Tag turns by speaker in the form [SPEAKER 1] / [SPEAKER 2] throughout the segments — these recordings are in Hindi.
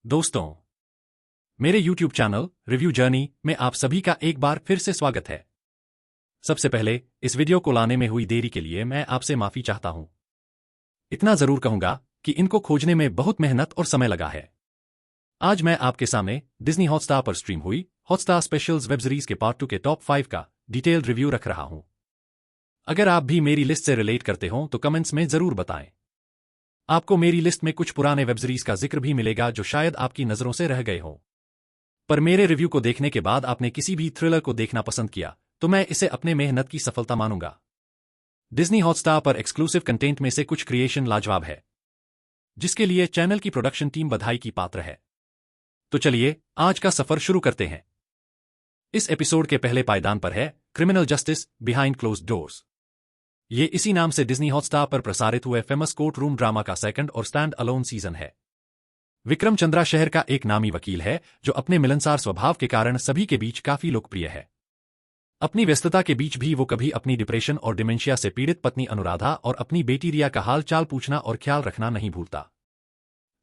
[SPEAKER 1] दोस्तों, मेरे YouTube चैनल रिव्यू जर्नी में आप सभी का एक बार फिर से स्वागत है। सबसे पहले इस वीडियो को लाने में हुई देरी के लिए मैं आपसे माफी चाहता हूं। इतना जरूर कहूंगा कि इनको खोजने में बहुत मेहनत और समय लगा है। आज मैं आपके सामने डिज्नी हॉटस्टार पर स्ट्रीम हुई हॉटस्टार स्पेशल्स वेब सीरीज के पार्ट 2 के टॉप 5 का डिटेल्ड रिव्यू रख रहा हूं। अगर आप भी मेरी लिस्ट से रिलेट करते हो तो कमेंट्स में जरूर बताएं। आपको मेरी लिस्ट में कुछ पुराने वेब सीरीज का जिक्र भी मिलेगा जो शायद आपकी नजरों से रह गए हों। पर मेरे रिव्यू को देखने के बाद आपने किसी भी थ्रिलर को देखना पसंद किया तो मैं इसे अपने मेहनत की सफलता मानूंगा। डिज्नी हॉटस्टार पर एक्सक्लूसिव कंटेंट में से कुछ क्रिएशन लाजवाब है, जिसके लिए चैनल की प्रोडक्शन टीम बधाई की पात्र है। तो चलिए आज का सफर शुरू करते हैं। इस एपिसोड के पहले पायदान पर है criminal justice behind closed doors. ये इसी नाम से डिज्नी हॉटस्टार पर प्रसारित हुए फेमस कोर्ट रूम ड्रामा का सेकंड और स्टैंड अलोन सीजन है। विक्रम चंद्रा शहर का एक नामी वकील है जो अपने मिलनसार स्वभाव के कारण सभी के बीच काफी लोकप्रिय है। अपनी व्यस्तता के बीच भी वो कभी अपनी डिप्रेशन और डिमेंशिया से पीड़ित पत्नी अनुराधा और अपनी बेटी रिया का हाल चाल पूछना और ख्याल रखना नहीं भूलता।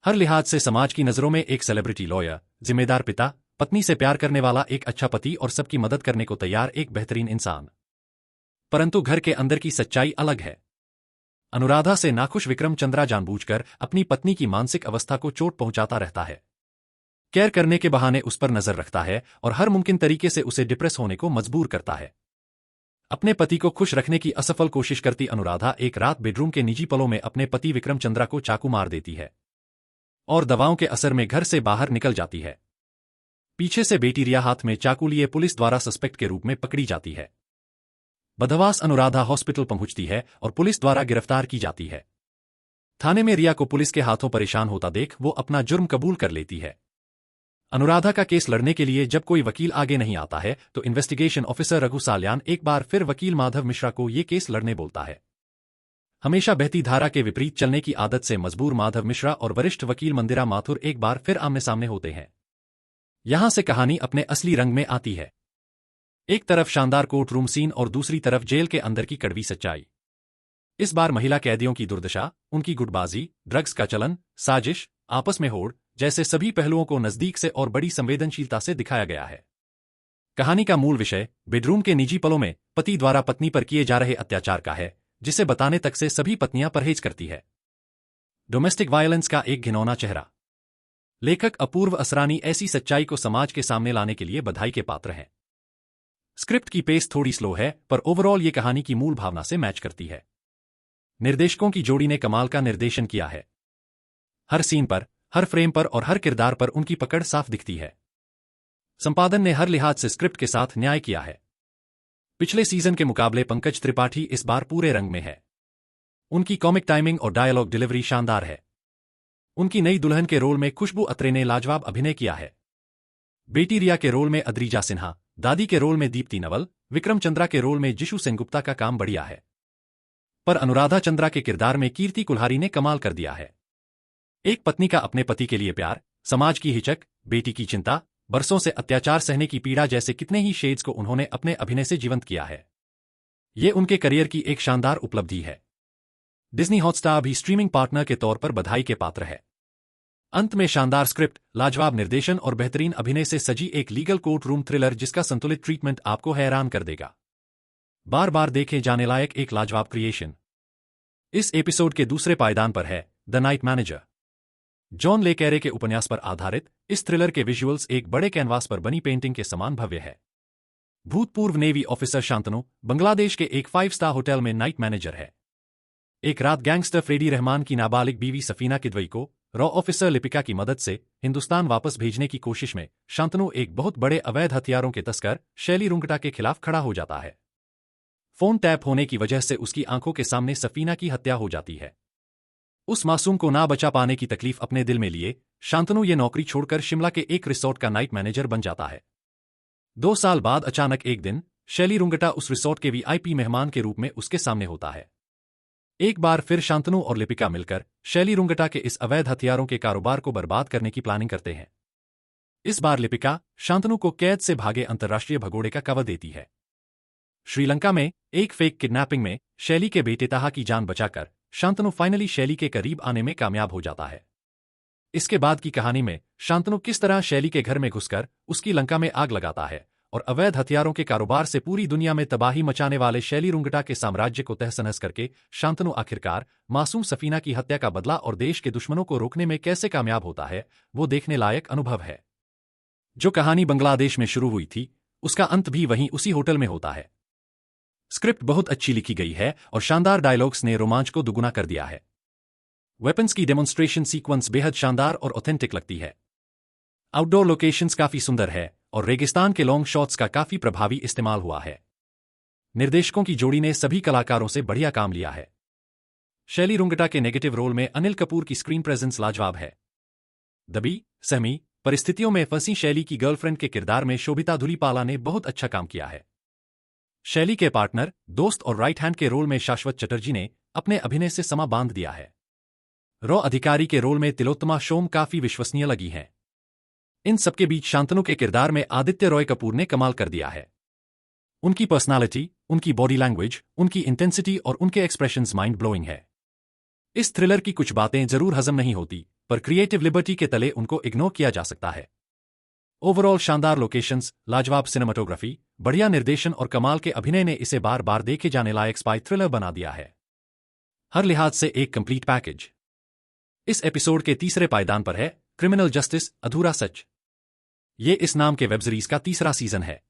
[SPEAKER 1] हर लिहाज से समाज की नजरों में एक सेलिब्रिटी लॉयर, जिम्मेदार पिता, पत्नी से प्यार करने वाला एक अच्छा पति और सबकी मदद करने को तैयार एक बेहतरीन इंसान। परंतु घर के अंदर की सच्चाई अलग है। अनुराधा से नाखुश विक्रम चंद्रा जानबूझकर अपनी पत्नी की मानसिक अवस्था को चोट पहुंचाता रहता है। केयर करने के बहाने उस पर नजर रखता है और हर मुमकिन तरीके से उसे डिप्रेस होने को मजबूर करता है। अपने पति को खुश रखने की असफल कोशिश करती अनुराधा एक रात बेडरूम के निजी पलों में अपने पति विक्रम चंद्रा को चाकू मार देती है और दवाओं के असर में घर से बाहर निकल जाती है। पीछे से बेटी रिया हाथ में चाकू लिए पुलिस द्वारा सस्पेक्ट के रूप में पकड़ी जाती है। बदहवास अनुराधा हॉस्पिटल पहुंचती है और पुलिस द्वारा गिरफ्तार की जाती है। थाने में रिया को पुलिस के हाथों परेशान होता देख वो अपना जुर्म कबूल कर लेती है। अनुराधा का केस लड़ने के लिए जब कोई वकील आगे नहीं आता है तो इन्वेस्टिगेशन ऑफिसर रघु साल्यान एक बार फिर वकील माधव मिश्रा को ये केस लड़ने बोलता है। हमेशा बहती धारा के विपरीत चलने की आदत से मजबूर माधव मिश्रा और वरिष्ठ वकील मंदिरा माथुर एक बार फिर आमने सामने होते हैं। यहां से कहानी अपने असली रंग में आती है। एक तरफ शानदार कोर्ट रूम सीन और दूसरी तरफ जेल के अंदर की कड़वी सच्चाई। इस बार महिला कैदियों की दुर्दशा, उनकी गुटबाजी, ड्रग्स का चलन, साजिश, आपस में होड़ जैसे सभी पहलुओं को नजदीक से और बड़ी संवेदनशीलता से दिखाया गया है। कहानी का मूल विषय बेडरूम के निजी पलों में पति द्वारा पत्नी पर किए जा रहे अत्याचार का है, जिसे बताने तक से सभी पत्नियां परहेज करती है। डोमेस्टिक वायलेंस का एक घिनौना चेहरा। लेखक अपूर्व असरानी ऐसी सच्चाई को समाज के सामने लाने के लिए बधाई के पात्र हैं। स्क्रिप्ट की पेस थोड़ी स्लो है पर ओवरऑल ये कहानी की मूल भावना से मैच करती है। निर्देशकों की जोड़ी ने कमाल का निर्देशन किया है। हर सीन पर, हर फ्रेम पर और हर किरदार पर उनकी पकड़ साफ दिखती है। संपादन ने हर लिहाज से स्क्रिप्ट के साथ न्याय किया है। पिछले सीजन के मुकाबले पंकज त्रिपाठी इस बार पूरे रंग में है। उनकी कॉमिक टाइमिंग और डायलॉग डिलीवरी शानदार है। उनकी नई दुल्हन के रोल में खुशबू अत्रे ने लाजवाब अभिनय किया है। बेटी रिया के रोल में अद्रिजा सिन्हा, दादी के रोल में दीप्ति नवल, विक्रम चंद्रा के रोल में जिशु सेनगुप्ता का काम बढ़िया है। पर अनुराधा चंद्रा के किरदार में कीर्ति कुल्हारी ने कमाल कर दिया है। एक पत्नी का अपने पति के लिए प्यार, समाज की हिचक, बेटी की चिंता, बरसों से अत्याचार सहने की पीड़ा जैसे कितने ही शेड्स को उन्होंने अपने अभिनय से जीवंत किया है। ये उनके करियर की एक शानदार उपलब्धि है। डिज्नी हॉटस्टार भी स्ट्रीमिंग पार्टनर के तौर पर बधाई के पात्र है। अंत में शानदार स्क्रिप्ट, लाजवाब निर्देशन और बेहतरीन अभिनय से सजी एक लीगल कोर्ट रूम थ्रिलर जिसका संतुलित ट्रीटमेंट आपको हैरान कर देगा। बार बार देखे जाने लायक एक लाजवाब क्रिएशन। इस एपिसोड के दूसरे पायदान पर है द नाइट मैनेजर। जॉन ले कैरे के उपन्यास पर आधारित इस थ्रिलर के विजुअल्स एक बड़े कैनवास पर बनी पेंटिंग के समान भव्य है। भूतपूर्व नेवी ऑफिसर शांतनु बांग्लादेश के एक 5 स्टार होटल में नाइट मैनेजर है। एक रात गैंगस्टर फ्रेडी रहमान की नाबालिग बीवी सफीना किदवई को रॉ ऑफिसर लिपिका की मदद से हिंदुस्तान वापस भेजने की कोशिश में शांतनु एक बहुत बड़े अवैध हथियारों के तस्कर शैली रुंगटा के खिलाफ खड़ा हो जाता है। फोन टैप होने की वजह से उसकी आंखों के सामने सफीना की हत्या हो जाती है। उस मासूम को ना बचा पाने की तकलीफ अपने दिल में लिए शांतनु ये नौकरी छोड़कर शिमला के एक रिसोर्ट का नाइट मैनेजर बन जाता है। 2 साल बाद अचानक एक दिन शैली रुंगटा उस रिसोर्ट के वीआईपी मेहमान के रूप में उसके सामने होता है। एक बार फिर शांतनु और लिपिका मिलकर शैली रुंगटा के इस अवैध हथियारों के कारोबार को बर्बाद करने की प्लानिंग करते हैं। इस बार लिपिका शांतनु को कैद से भागे अंतर्राष्ट्रीय भगोड़े का कवर देती है। श्रीलंका में एक फेक किडनैपिंग में शैली के बेटे ताहा की जान बचाकर शांतनु फाइनली शैली के करीब आने में कामयाब हो जाता है। इसके बाद की कहानी में शांतनु किस तरह शैली के घर में घुसकर उसकी लंका में आग लगाता है और अवैध हथियारों के कारोबार से पूरी दुनिया में तबाही मचाने वाले शैली रुंगटा के साम्राज्य को तहस-नहस करके शांतनु आखिरकार मासूम सफीना की हत्या का बदला और देश के दुश्मनों को रोकने में कैसे कामयाब होता है, वो देखने लायक अनुभव है। जो कहानी बांग्लादेश में शुरू हुई थी, उसका अंत भी वहीं उसी होटल में होता है। स्क्रिप्ट बहुत अच्छी लिखी गई है और शानदार डायलॉग्स ने रोमांच को दुगुना कर दिया है। वेपन्स की डेमोन्स्ट्रेशन सीक्वेंस बेहद शानदार और ऑथेंटिक लगती है। आउटडोर लोकेशंस काफी सुंदर है और रेगिस्तान के लॉन्ग शॉट्स का काफी प्रभावी इस्तेमाल हुआ है। निर्देशकों की जोड़ी ने सभी कलाकारों से बढ़िया काम लिया है। शैली रुंगटा के नेगेटिव रोल में अनिल कपूर की स्क्रीन प्रेजेंस लाजवाब है। दबी, सहमी परिस्थितियों में फंसी शैली की गर्लफ्रेंड के किरदार में शोभिता धुलीपाला ने बहुत अच्छा काम किया है। शैली के पार्टनर, दोस्त और राइट हैंड के रोल में शाश्वत चटर्जी ने अपने अभिनय से समा बांध दिया है। रॉ अधिकारी के रोल में तिलोत्तमा शोम काफी विश्वसनीय लगी हैं। इन सबके बीच शांतनु के किरदार में आदित्य रॉय कपूर ने कमाल कर दिया है। उनकी पर्सनालिटी, उनकी बॉडी लैंग्वेज, उनकी इंटेंसिटी और उनके एक्सप्रेशंस माइंड ब्लोइंग है। इस थ्रिलर की कुछ बातें जरूर हजम नहीं होती, पर क्रिएटिव लिबर्टी के तले उनको इग्नोर किया जा सकता है। ओवरऑल शानदार लोकेशंस, लाजवाब सिनेमाटोग्राफी, बढ़िया निर्देशन और कमाल के अभिनय ने इसे बार बार देखे जाने लायक स्पाई थ्रिलर बना दिया है। हर लिहाज से एक कंप्लीट पैकेज। इस एपिसोड के तीसरे पायदान पर है क्रिमिनल जस्टिस अधूरा सच। ये इस नाम के वेब सीरीज का तीसरा सीजन है।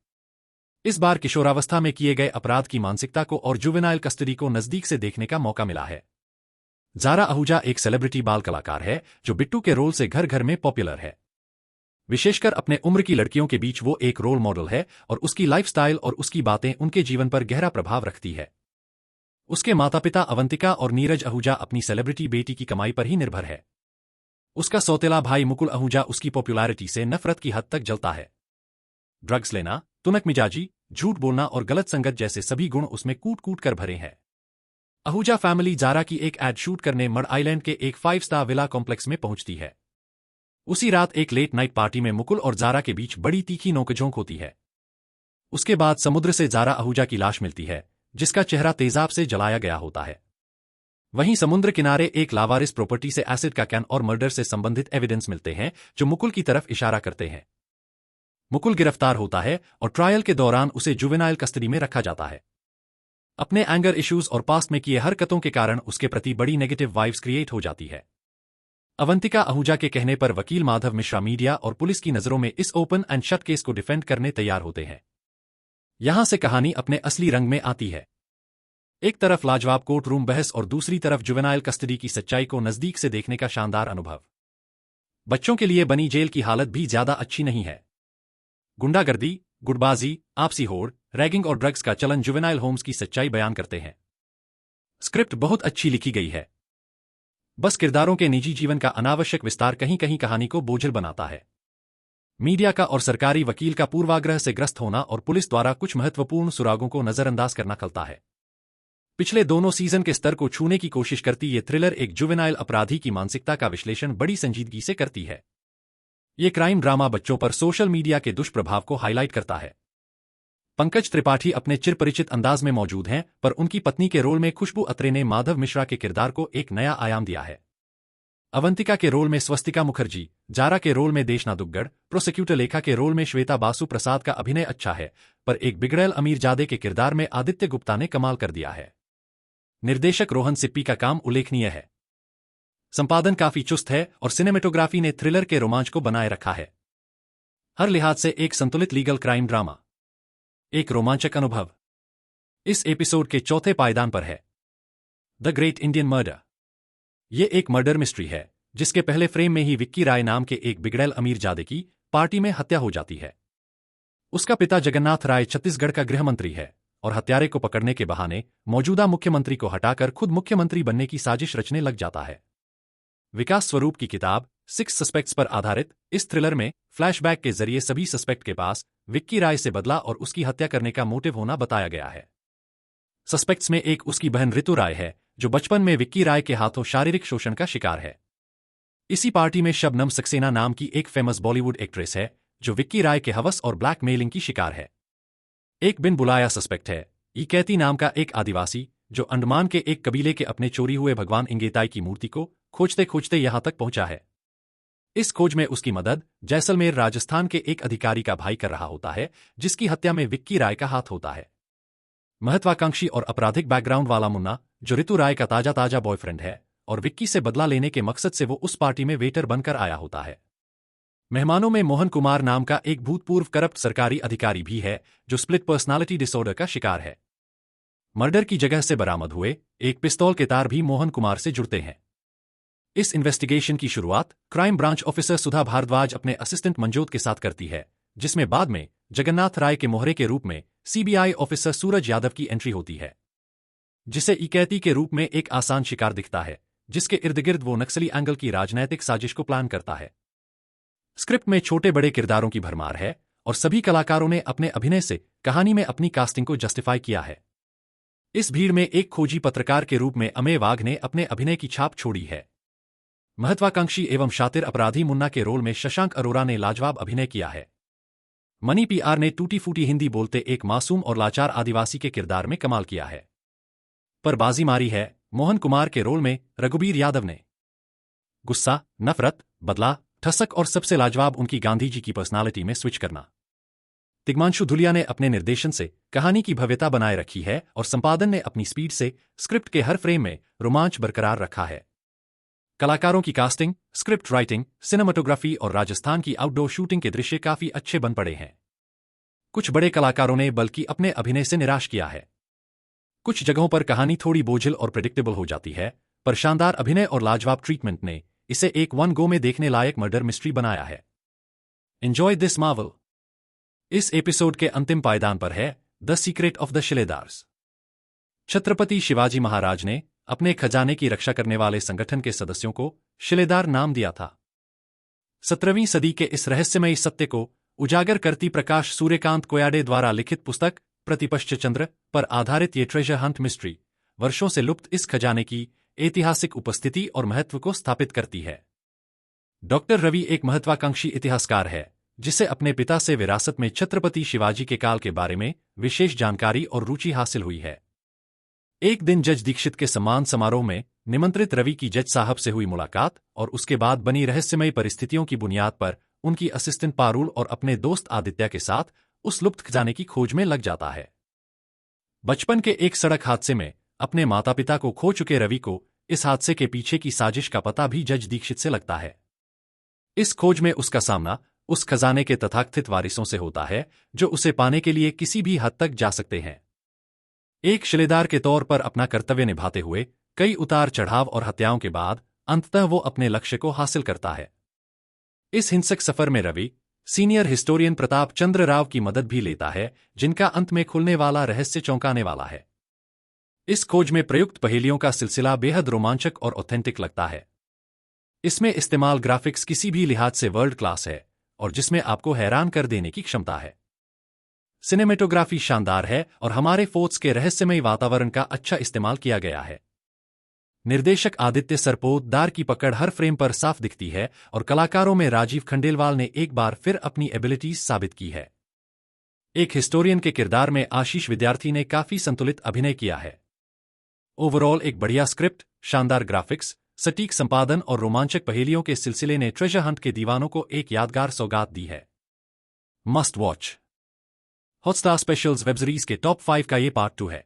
[SPEAKER 1] इस बार किशोरावस्था में किए गए अपराध की मानसिकता को और जुवेनाइल कस्टडी को नजदीक से देखने का मौका मिला है। ज़ारा आहूजा एक सेलिब्रिटी बाल कलाकार है जो बिट्टू के रोल से घर घर में पॉपुलर है। विशेषकर अपने उम्र की लड़कियों के बीच वो एक रोल मॉडल है और उसकी लाइफस्टाइल और उसकी बातें उनके जीवन पर गहरा प्रभाव रखती है। उसके माता पिता अवंतिका और नीरज आहूजा अपनी सेलिब्रिटी बेटी की कमाई पर ही निर्भर है। उसका सौतेला भाई मुकुल आहूजा उसकी पॉपुलैरिटी से नफरत की हद तक जलता है। ड्रग्स लेना, तुनक मिजाजी, झूठ बोलना और गलत संगत जैसे सभी गुण उसमें कूट कूट कर भरे हैं। आहूजा फैमिली ज़ारा की एक एड शूट करने मड आइलैंड के एक 5 स्टार विला कॉम्प्लेक्स में पहुंचती है। उसी रात एक लेट नाइट पार्टी में मुकुल और ज़ारा के बीच बड़ी तीखी नोकझोंक होती है। उसके बाद समुद्र से ज़ारा आहूजा की लाश मिलती है, जिसका चेहरा तेजाब से जलाया गया होता है। वहीं समुद्र किनारे एक लावारिस प्रॉपर्टी से एसिड का कैन और मर्डर से संबंधित एविडेंस मिलते हैं, जो मुकुल की तरफ इशारा करते हैं। मुकुल गिरफ्तार होता है और ट्रायल के दौरान उसे जुवेनाइल कस्टडी में रखा जाता है। अपने एंगर इश्यूज और पास्ट में किए हरकतों के कारण उसके प्रति बड़ी नेगेटिव वाइब्स क्रिएट हो जाती है। अवंतिका आहूजा के कहने पर वकील माधव मिश्रा मीडिया और पुलिस की नजरों में इस ओपन एंड शट केस को डिफेंड करने तैयार होते हैं। यहां से कहानी अपने असली रंग में आती है। एक तरफ लाजवाब कोर्ट रूम बहस और दूसरी तरफ जुवेनाइल कस्टडी की सच्चाई को नजदीक से देखने का शानदार अनुभव। बच्चों के लिए बनी जेल की हालत भी ज्यादा अच्छी नहीं है। गुंडागर्दी, गुटबाजी, आपसी होड़, रैगिंग और ड्रग्स का चलन जुवेनाइल होम्स की सच्चाई बयान करते हैं। स्क्रिप्ट बहुत अच्छी लिखी गई है, बस किरदारों के निजी जीवन का अनावश्यक विस्तार कहीं कहीं कहानी को बोझिल बनाता है। मीडिया का और सरकारी वकील का पूर्वाग्रह से ग्रस्त होना और पुलिस द्वारा कुछ महत्वपूर्ण सुरागों को नजरअंदाज करना खलता है। पिछले दोनों सीजन के स्तर को छूने की कोशिश करती ये थ्रिलर एक जुवेनाइल अपराधी की मानसिकता का विश्लेषण बड़ी संजीदगी से करती है। ये क्राइम ड्रामा बच्चों पर सोशल मीडिया के दुष्प्रभाव को हाईलाइट करता है। पंकज त्रिपाठी अपने चिरपरिचित अंदाज में मौजूद हैं, पर उनकी पत्नी के रोल में खुशबू अत्रे ने माधव मिश्रा के किरदार को एक नया आयाम दिया है। अवंतिका के रोल में स्वस्तिका मुखर्जी, ज़ारा के रोल में देशना दुग्गड़, प्रोसिक्यूटर लेखा के रोल में श्वेता बासु प्रसाद का अभिनय अच्छा है, पर एक बिगड़ैल अमीरजादे के किरदार में आदित्य गुप्ता ने कमाल कर दिया है। निर्देशक रोहन सिप्पी का काम उल्लेखनीय है। संपादन काफी चुस्त है और सिनेमेटोग्राफी ने थ्रिलर के रोमांच को बनाए रखा है। हर लिहाज से एक संतुलित लीगल क्राइम ड्रामा, एक रोमांचक अनुभव। इस एपिसोड के चौथे पायदान पर है द ग्रेट इंडियन मर्डर। ये एक मर्डर मिस्ट्री है जिसके पहले फ्रेम में ही विक्की राय नाम के एक बिगड़ैल अमीरजादे की पार्टी में हत्या हो जाती है। उसका पिता जगन्नाथ राय छत्तीसगढ़ का गृह मंत्री है और हत्यारे को पकड़ने के बहाने मौजूदा मुख्यमंत्री को हटाकर खुद मुख्यमंत्री बनने की साजिश रचने लग जाता है। विकास स्वरूप की किताब 6 सस्पेक्ट्स पर आधारित इस थ्रिलर में फ्लैशबैक के जरिए सभी सस्पेक्ट के पास विक्की राय से बदला और उसकी हत्या करने का मोटिव होना बताया गया है। सस्पेक्ट्स में एक उसकी बहन ऋतु राय है, जो बचपन में विक्की राय के हाथों शारीरिक शोषण का शिकार है। इसी पार्टी में शबनम सक्सेना नाम की एक फेमस बॉलीवुड एक्ट्रेस है, जो विक्की राय के हवस और ब्लैकमेलिंग की शिकार है। एक बिन बुलाया सस्पेक्ट है इकैती नाम का एक आदिवासी, जो अंडमान के एक कबीले के अपने चोरी हुए भगवान इंगेताई की मूर्ति को खोजते खोजते यहां तक पहुंचा है। इस खोज में उसकी मदद जैसलमेर राजस्थान के एक अधिकारी का भाई कर रहा होता है, जिसकी हत्या में विक्की राय का हाथ होता है। महत्वाकांक्षी और आपराधिक बैकग्राउंड वाला मुन्ना, जो ऋतु राय का ताजा ताजा बॉयफ्रेंड है, और विक्की से बदला लेने के मकसद से वो उस पार्टी में वेटर बनकर आया होता है। मेहमानों में मोहन कुमार नाम का एक भूतपूर्व करप्ट सरकारी अधिकारी भी है, जो स्प्लिट पर्सनालिटी डिसऑर्डर का शिकार है। मर्डर की जगह से बरामद हुए एक पिस्तौल के तार भी मोहन कुमार से जुड़ते हैं। इस इन्वेस्टिगेशन की शुरुआत crime branch officer Sudha Bharadwaj अपने असिस्टेंट मंजोत के साथ करती है, जिसमें बाद में जगन्नाथ राय के मोहरे के रूप में सीबीआई ऑफिसर सूरज यादव की एंट्री होती है, जिसे इकैती के रूप में एक आसान शिकार दिखता है, जिसके इर्द गिर्द वो नक्सली एंगल की राजनैतिक साजिश को प्लान करता है। स्क्रिप्ट में छोटे बड़े किरदारों की भरमार है और सभी कलाकारों ने अपने अभिनय से कहानी में अपनी कास्टिंग को जस्टिफाई किया है। इस भीड़ में एक खोजी पत्रकार के रूप में अमेय वाघ ने अपने अभिनय की छाप छोड़ी है। महत्वाकांक्षी एवं शातिर अपराधी मुन्ना के रोल में शशांक अरोरा ने लाजवाब अभिनय किया है। मनी पीआर ने टूटी फूटी हिंदी बोलते एक मासूम और लाचार आदिवासी के किरदार में कमाल किया है। पर बाजी मारी है मोहन कुमार के रोल में रघुबीर यादव ने। गुस्सा, नफरत, बदला, ठसक और सबसे लाजवाब उनकी गांधी जी की पर्सनालिटी में स्विच करना। तिग्मांशु धुलिया ने अपने निर्देशन से कहानी की भव्यता बनाए रखी है और संपादन ने अपनी स्पीड से स्क्रिप्ट के हर फ्रेम में रोमांच बरकरार रखा है। कलाकारों की कास्टिंग, स्क्रिप्ट राइटिंग, सिनेमेटोग्राफी और राजस्थान की आउटडोर शूटिंग के दृश्य काफी अच्छे बन पड़े हैं। कुछ बड़े कलाकारों ने बल्कि अपने अभिनय से निराश किया है। कुछ जगहों पर कहानी थोड़ी बोझिल और प्रेडिक्टेबल हो जाती है, पर शानदार अभिनय और लाजवाब ट्रीटमेंट ने इसे एक वन गो में देखने लायक मर्डर मिस्ट्री बनाया है। Enjoy this Marvel. इस एपिसोड के अंतिम पायदान पर है the secret of the Shiledars. Chhatrapati Shivaji Maharaj ने अपने खजाने की रक्षा करने वाले संगठन के सदस्यों को शिलेदार नाम दिया था। 17वीं सदी के इस रहस्यमयी सत्य को उजागर करती प्रकाश सूर्यकांत कोयाडे द्वारा लिखित पुस्तक प्रतिपश्च चंद्र पर आधारित ये ट्रेजर हंट मिस्ट्री वर्षों से लुप्त इस खजाने की ऐतिहासिक उपस्थिति और महत्व को स्थापित करती है। डॉक्टर रवि एक महत्वाकांक्षी इतिहासकार है, जिसे अपने पिता से विरासत में छत्रपति शिवाजी के काल के बारे में विशेष जानकारी और रुचि हासिल हुई है। एक दिन जज दीक्षित के सम्मान समारोह में निमंत्रित रवि की जज साहब से हुई मुलाकात और उसके बाद बनी रहस्यमयी परिस्थितियों की बुनियाद पर उनकी असिस्टेंट पारुल और अपने दोस्त आदित्य के साथ उस लुप्त खजाने की खोज में लग जाता है। बचपन के एक सड़क हादसे में अपने माता पिता को खो चुके रवि को इस हादसे के पीछे की साजिश का पता भी जज दीक्षित से लगता है। इस खोज में उसका सामना उस खजाने के तथाकथित वारिसों से होता है, जो उसे पाने के लिए किसी भी हद तक जा सकते हैं। एक शिलेदार के तौर पर अपना कर्तव्य निभाते हुए कई उतार चढ़ाव और हत्याओं के बाद अंततः वो अपने लक्ष्य को हासिल करता है। इस हिंसक सफर में रवि सीनियर हिस्टोरियन प्रताप चंद्र राव की मदद भी लेता है, जिनका अंत में खुलने वाला रहस्य चौंकाने वाला है। इस खोज में प्रयुक्त पहेलियों का सिलसिला बेहद रोमांचक और ऑथेंटिक लगता है। इसमें इस्तेमाल ग्राफिक्स किसी भी लिहाज से वर्ल्ड क्लास है और जिसमें आपको हैरान कर देने की क्षमता है। सिनेमेटोग्राफी शानदार है और हमारे फोर्ट्स के रहस्यमयी वातावरण का अच्छा इस्तेमाल किया गया है। निर्देशक आदित्य सरपोतदार की पकड़ हर फ्रेम पर साफ दिखती है और कलाकारों में राजीव खंडेलवाल ने एक बार फिर अपनी एबिलिटीज साबित की है। एक हिस्टोरियन के किरदार में आशीष विद्यार्थी ने काफी संतुलित अभिनय किया है। ओवरऑल एक बढ़िया स्क्रिप्ट, शानदार ग्राफिक्स, सटीक संपादन और रोमांचक पहेलियों के सिलसिले ने ट्रेजर हंट के दीवानों को एक यादगार सौगात दी है। Must watch. Hotstar specials web series के टॉप 5 का ये पार्ट 2 है।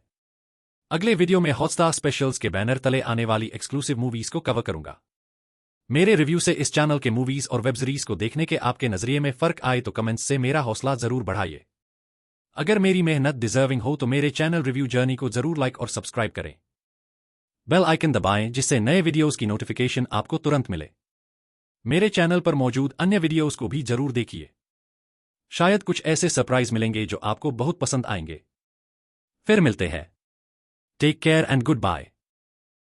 [SPEAKER 1] अगले वीडियो में हॉटस्टार स्पेशल्स के बैनर तले आने वाली एक्सक्लूसिव मूवीज को कवर करूंगा। मेरे रिव्यू से इस चैनल के मूवीज और वेब सीरीज को देखने के आपके नजरिए में फर्क आए तो कमेंट्स से मेरा हौसला जरूर बढ़ाइए। अगर मेरी मेहनत डिजर्विंग हो तो मेरे चैनल रिव्यू जर्नी को जरूर लाइक और सब्सक्राइब करें। बेल आइकन दबाएं जिससे नए वीडियोस की नोटिफिकेशन आपको तुरंत मिले। मेरे चैनल पर मौजूद अन्य वीडियोस को भी जरूर देखिए। शायद कुछ ऐसे सरप्राइज मिलेंगे जो आपको बहुत पसंद आएंगे। फिर मिलते हैं। Take care and good bye.